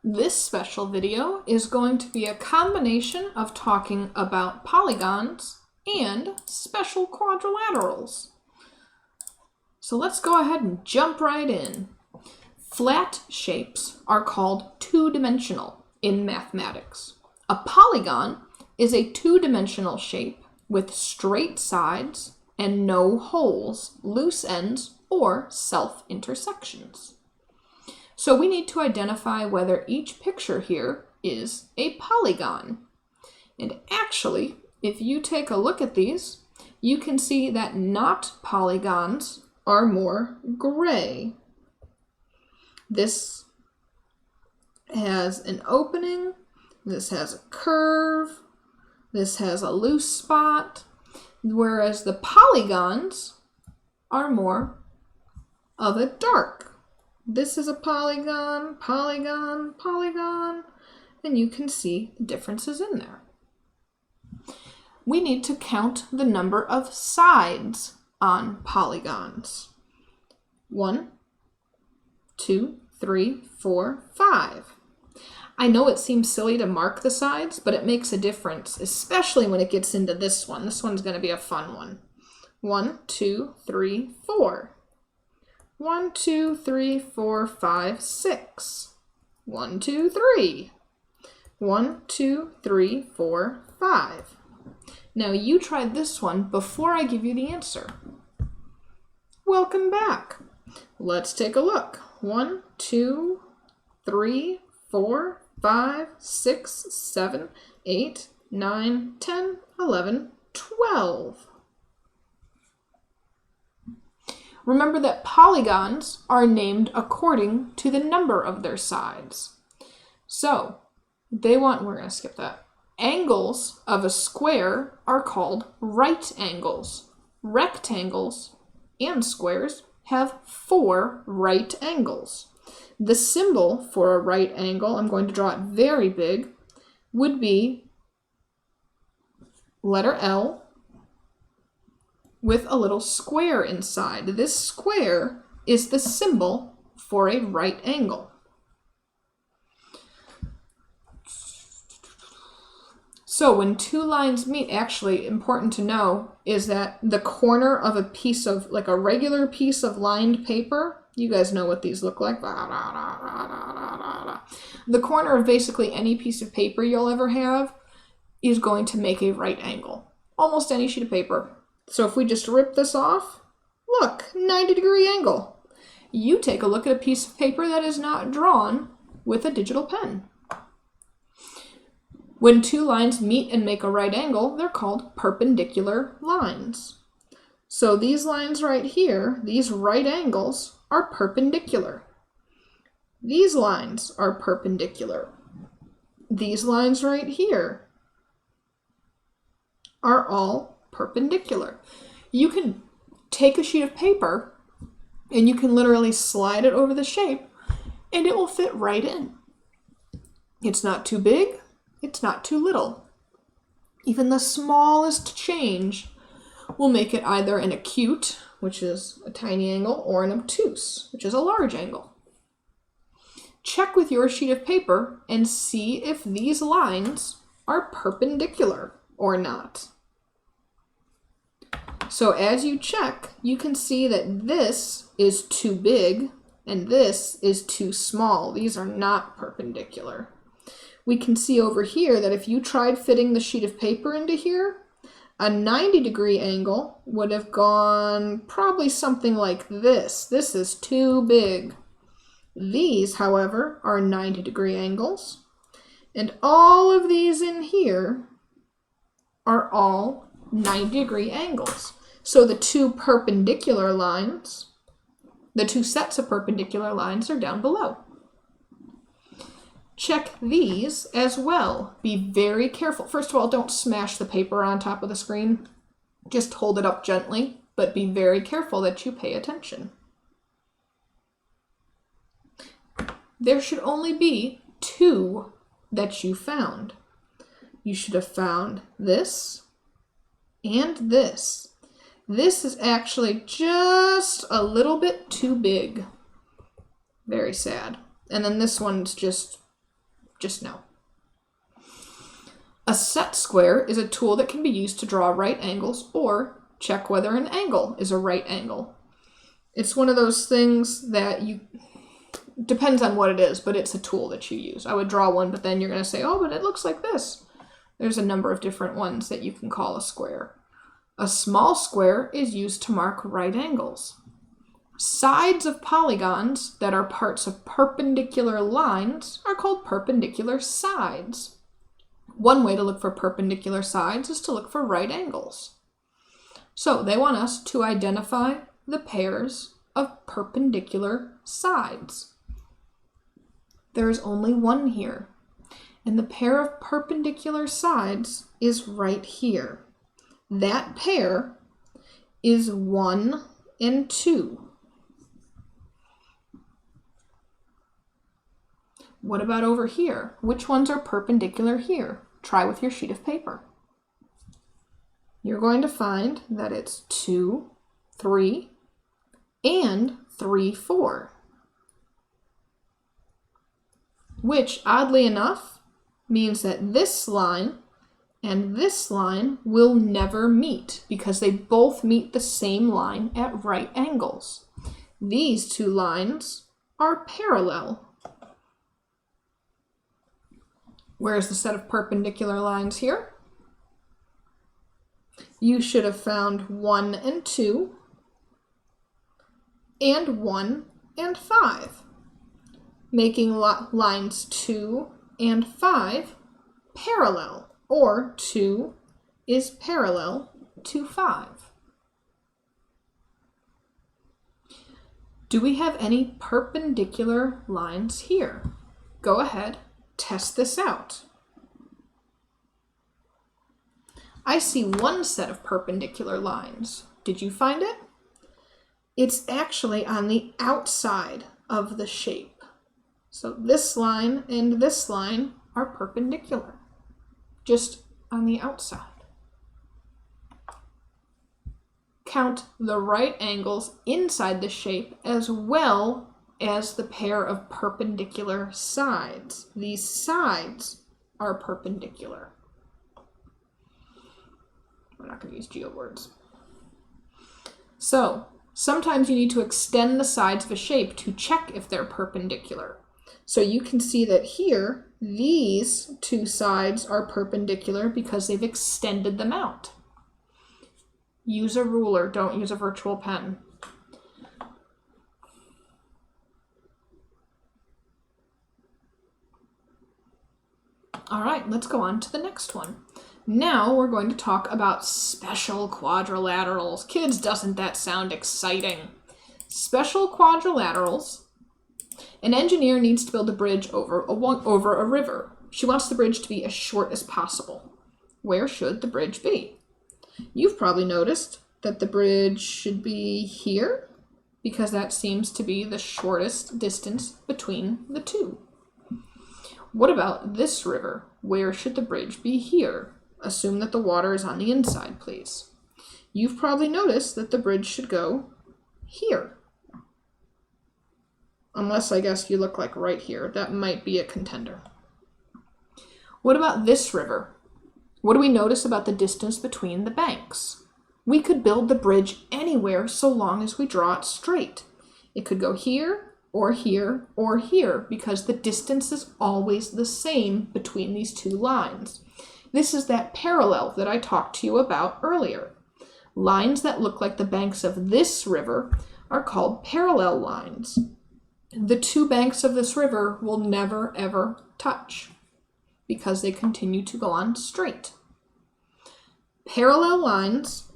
This special video is going to be a combination of talking about polygons and special quadrilaterals. So let's go ahead and jump right in. Flat shapes are called two-dimensional in mathematics. A polygon is a two-dimensional shape with straight sides and no holes, loose ends, or self-intersections. So we need to identify whether each picture here is a polygon. And actually, if you take a look at these, you can see that not polygons are more gray. This has an opening, this has a curve, this has a loose spot, whereas the polygons are more of a dark. This is a polygon, polygon, polygon, and you can see the differences in there. We need to count the number of sides on polygons. 1, 2, 3, 4, 5. I know it seems silly to mark the sides, but it makes a difference, especially when it gets into this one. This one's going to be a fun one. 1, 2, 3, 4. 1, 2, 3, 4, 5, 6. 1, 2, 3. 1, 2, 3, 4, 5. Now you try this one before I give you the answer. Welcome back. Let's take a look. 1, 2, 3, 4, 5, 6, 7, 8, 9, 10, 11, 12. Remember that polygons are named according to the number of their sides. So we're going to skip that. Angles of a square are called right angles. Rectangles and squares have 4 right angles. The symbol for a right angle, I'm going to draw it very big, would be letter L with a little square inside. This square is the symbol for a right angle. So when two lines meet, actually important to know is that the corner of a piece of, like a regular piece of lined paper, you guys know what these look like. The corner of basically any piece of paper you'll ever have is going to make a right angle. Almost any sheet of paper. So if we just rip this off, look, 90-degree angle. You take a look at a piece of paper that is not drawn with a digital pen. When two lines meet and make a right angle, they're called perpendicular lines. So these lines right here, these right angles, are perpendicular. These lines are perpendicular. These lines right here are all perpendicular. You can take a sheet of paper and you can literally slide it over the shape and it will fit right in. It's not too big, it's not too little. Even the smallest change will make it either an acute, which is a tiny angle, or an obtuse, which is a large angle. Check with your sheet of paper and see if these lines are perpendicular or not. So as you check, you can see that this is too big and this is too small. These are not perpendicular. We can see over here that if you tried fitting the sheet of paper into here, a 90-degree angle would have gone probably something like this. This is too big. These, however, are 90-degree angles. And all of these in here are all 90-degree angles. So the two perpendicular lines, the two sets of perpendicular lines are down below. Check these as well. Be very careful. First of all, don't smash the paper on top of the screen. Just hold it up gently, but be very careful that you pay attention. There should only be 2 that you found. You should have found this and this. This is actually just a little bit too big. Very sad. And then this one's just Just know. A set square is a tool that can be used to draw right angles or check whether an angle is a right angle. It's one of those things that depends on what it is, but it's a tool that you use. I would draw one, but then you're going to say, oh, but it looks like this. There's a number of different ones that you can call a square. A small square is used to mark right angles. Sides of polygons that are parts of perpendicular lines are called perpendicular sides. One way to look for perpendicular sides is to look for right angles. So they want us to identify the pairs of perpendicular sides. There is only one here, and the pair of perpendicular sides is right here. That pair is 1 and 2. What about over here? Which ones are perpendicular here? Try with your sheet of paper. You're going to find that it's 2, 3, and 3, 4. Which, oddly enough, means that this line and this line will never meet because they both meet the same line at right angles. These two lines are parallel. Where's the set of perpendicular lines here? You should have found 1 and 2 and 1 and 5, making lines 2 and 5 parallel, or 2 is parallel to 5. Do we have any perpendicular lines here? Go ahead, test this out. I see one set of perpendicular lines. Did you find it? It's actually on the outside of the shape. So this line and this line are perpendicular, just on the outside. Count the right angles inside the shape as well as the pair of perpendicular sides. These sides are perpendicular. We're not going to use geowords. So, sometimes you need to extend the sides of a shape to check if they're perpendicular. So you can see that here, these two sides are perpendicular because they've extended them out. Use a ruler, don't use a virtual pen. All right, let's go on to the next one. Now we're going to talk about special quadrilaterals. Kids, doesn't that sound exciting? Special quadrilaterals. An engineer needs to build a bridge over a river. She wants the bridge to be as short as possible. Where should the bridge be? You've probably noticed that the bridge should be here because that seems to be the shortest distance between the two. What about this river? Where should the bridge be here? Assume that the water is on the inside, please. You've probably noticed that the bridge should go here. Unless, I guess, you look like right here. That might be a contender. What about this river? What do we notice about the distance between the banks? We could build the bridge anywhere so long as we draw it straight. It could go here, or here, or here, because the distance is always the same between these two lines. This is that parallel that I talked to you about earlier. Lines that look like the banks of this river are called parallel lines. The two banks of this river will never, ever touch because they continue to go on straight. Parallel lines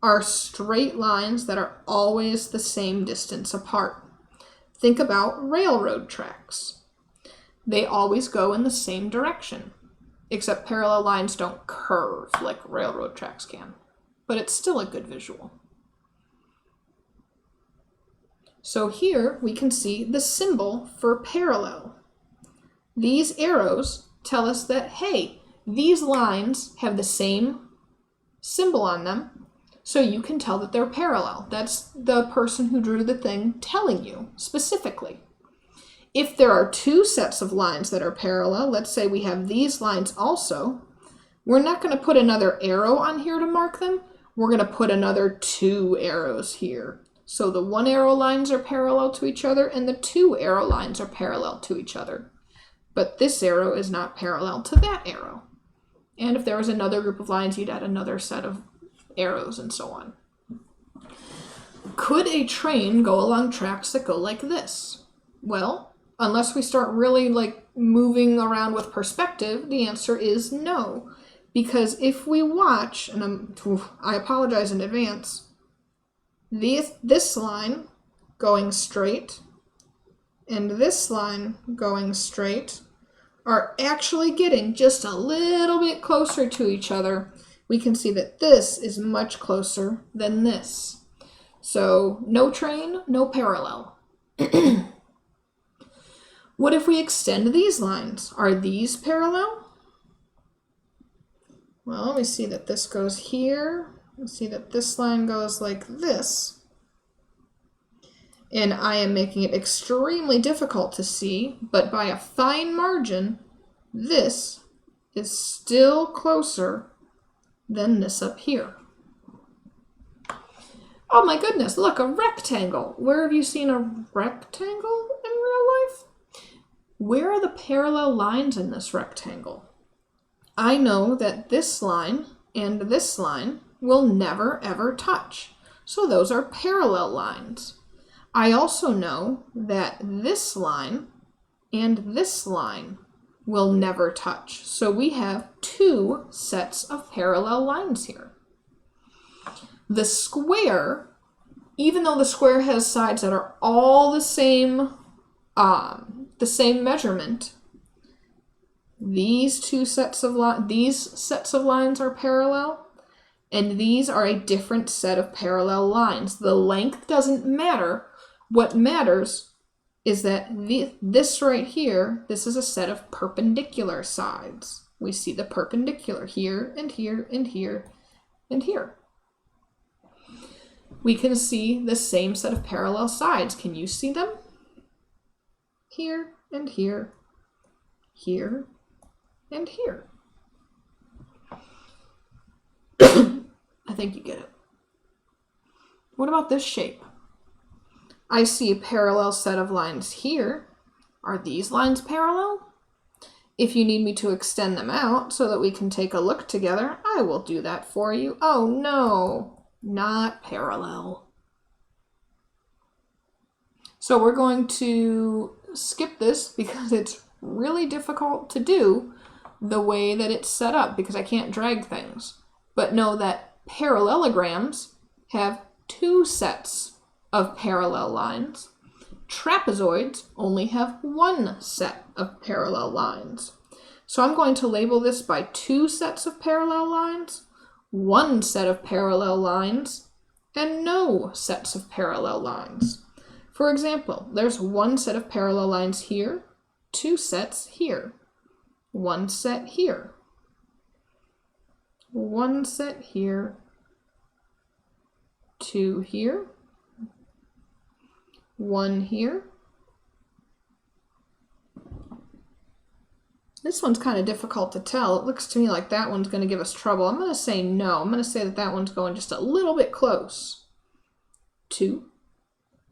are straight lines that are always the same distance apart. Think about railroad tracks. They always go in the same direction, except parallel lines don't curve like railroad tracks can, but it's still a good visual. So here we can see the symbol for parallel. These arrows tell us that, hey, these lines have the same symbol on them, so you can tell that they're parallel. That's the person who drew the thing telling you specifically. If there are two sets of lines that are parallel, let's say we have these lines also, we're not going to put another arrow on here to mark them. We're going to put another 2 arrows here. So the 1 arrow lines are parallel to each other and the 2 arrow lines are parallel to each other. But this arrow is not parallel to that arrow. And if there was another group of lines, you'd add another set of arrows and so on. Could a train go along tracks that go like this? Well, unless we start really like moving around with perspective, the answer is no. Because if we watch, and I apologize in advance, this line going straight and this line going straight are actually getting just a little bit closer to each other. We can see that this is much closer than this. So no train, no parallel. What if we extend these lines? Are these parallel? Well, we see that this goes here. We see that this line goes like this. And I am making it extremely difficult to see, but by a fine margin, this is still closer than this up here. Oh my goodness, look, a rectangle. Where have you seen a rectangle in real life? Where are the parallel lines in this rectangle? I know that this line and this line will never ever touch. So those are parallel lines. I also know that this line and this line will never touch. So we have 2 sets of parallel lines here. The square, even though the square has sides that are all the same measurement, these sets of lines are parallel, and these are a different set of parallel lines. The length doesn't matter. What matters is that this right here, this is a set of perpendicular sides. We see the perpendicular here and here and here and here. We can see the same set of parallel sides. Can you see them? Here and here, here and here. I think you get it. What about this shape? I see a parallel set of lines here. Are these lines parallel? If you need me to extend them out so that we can take a look together, I will do that for you. Oh no, not parallel. So we're going to skip this because it's really difficult to do the way that it's set up because I can't drag things. But know that parallelograms have 2 sets of parallel lines. Trapezoids only have 1 set of parallel lines. So I'm going to label this by 2 sets of parallel lines, 1 set of parallel lines, and no sets of parallel lines. For example, there's 1 set of parallel lines here, 2 sets here, 1 set here, 1 set here, 2 here, 1 here. This one's kind of difficult to tell. It looks to me like that one's going to give us trouble. I'm going to say no. I'm going to say that that one's going just a little bit close. 2,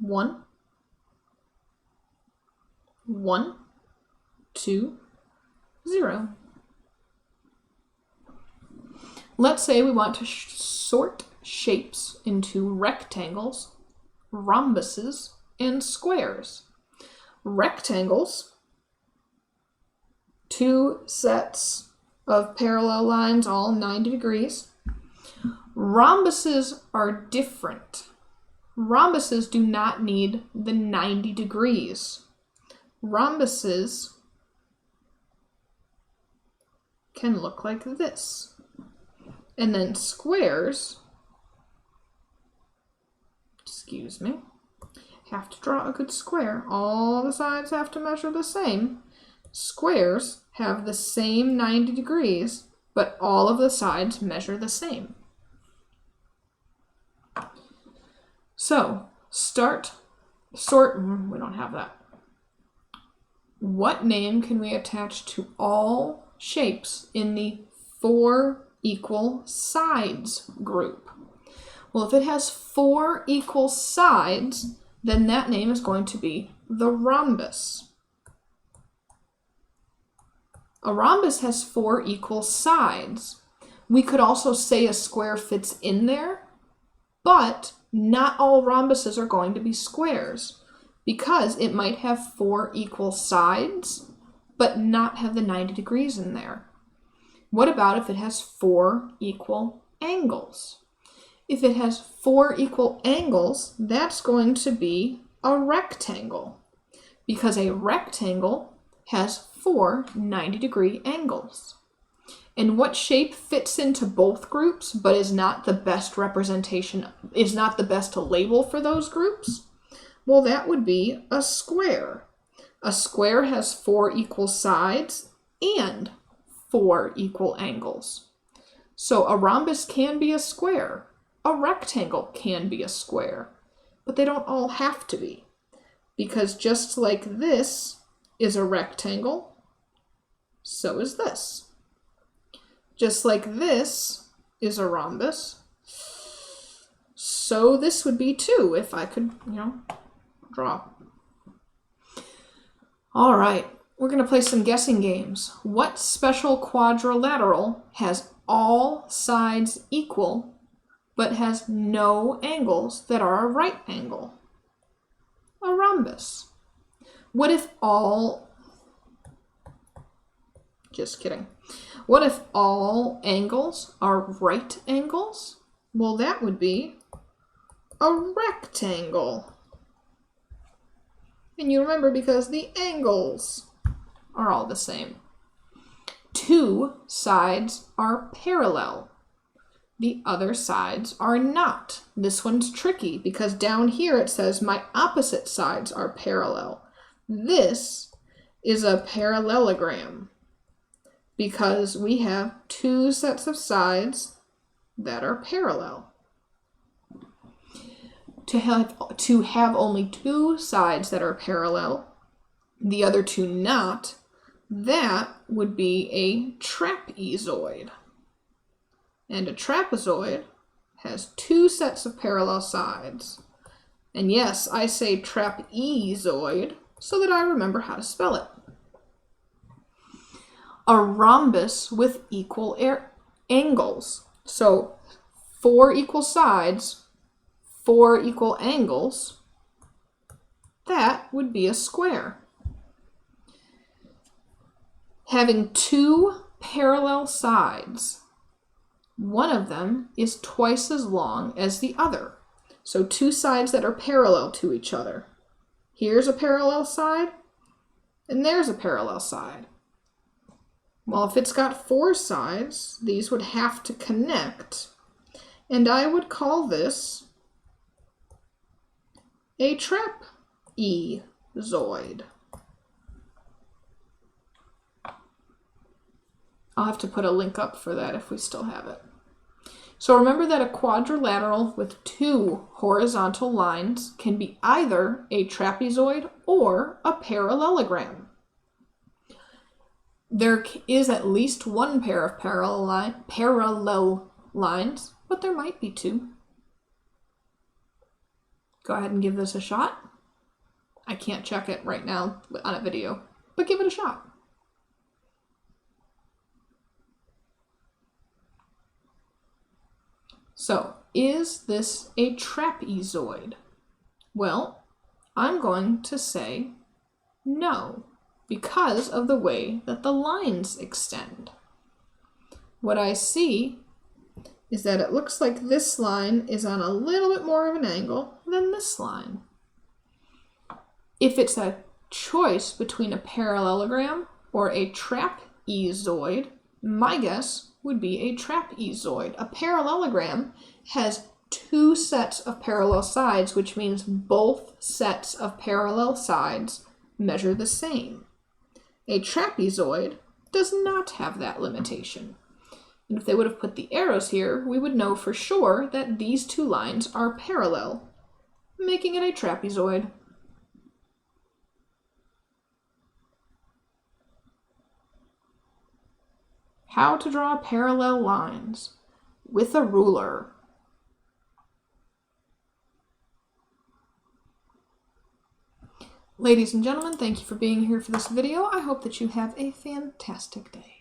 1, 1, 2, 0. Let's say we want to sort shapes into rectangles, rhombuses, and squares. Rectangles, 2 sets of parallel lines, all 90 degrees. Rhombuses are different. Rhombuses do not need the 90 degrees. Rhombuses can look like this. And then squares, excuse me, have to draw a good square. All the sides have to measure the same. Squares have the same 90 degrees, but all of the sides measure the same. So, we don't have that. What name can we attach to all shapes in the 4 equal sides group? Well, if it has 4 equal sides, then that name is going to be the rhombus. A rhombus has 4 equal sides. We could also say a square fits in there, but not all rhombuses are going to be squares because it might have 4 equal sides, but not have the 90 degrees in there. What about if it has 4 equal angles? If it has 4 equal angles, that's going to be a rectangle because a rectangle has 4 90-degree angles. And what shape fits into both groups but is not the best representation, is not the best label for those groups? Well, that would be a square. A square has 4 equal sides and 4 equal angles. So a rhombus can be a square. A rectangle can be a square. But they don't all have to be. Because just like this is a rectangle, so is this. Just like this is a rhombus, so this would be too, if I could, draw. All right, we're going to play some guessing games. What special quadrilateral has all sides equal, but has no angles that are a right angle? A rhombus. What if all... Just kidding. What if all angles are right angles? Well, that would be a rectangle. And you remember because the angles are all the same. 2 sides are parallel. The other sides are not. This one's tricky because down here it says my opposite sides are parallel. This is a parallelogram because we have 2 sets of sides that are parallel. To have only 2 sides that are parallel, the other 2 not, that would be a trapezoid. And a trapezoid has 2 sets of parallel sides. And yes, I say trapezoid so that I remember how to spell it. A rhombus with equal angles. So 4 equal sides, 4 equal angles, that would be a square. Having 2 parallel sides, one of them is twice as long as the other. So 2 sides that are parallel to each other. Here's a parallel side, and there's a parallel side. Well, if it's got 4 sides, these would have to connect, and I would call this a trapezoid. I'll have to put a link up for that if we still have it. So remember that a quadrilateral with 2 horizontal lines can be either a trapezoid or a parallelogram. There is at least 1 pair of parallel lines, but there might be 2. Go ahead and give this a shot. I can't check it right now on a video, but give it a shot. So, is this a trapezoid? Well, I'm going to say no, because of the way that the lines extend. What I see is that it looks like this line is on a little bit more of an angle than this line. If it's a choice between a parallelogram or a trapezoid, my guess would be a trapezoid. A parallelogram has 2 sets of parallel sides, which means both sets of parallel sides measure the same. A trapezoid does not have that limitation. And if they would have put the arrows here, we would know for sure that these 2 lines are parallel, making it a trapezoid. how to draw parallel lines with a ruler. Ladies and gentlemen, thank you for being here for this video. I hope that you have a fantastic day.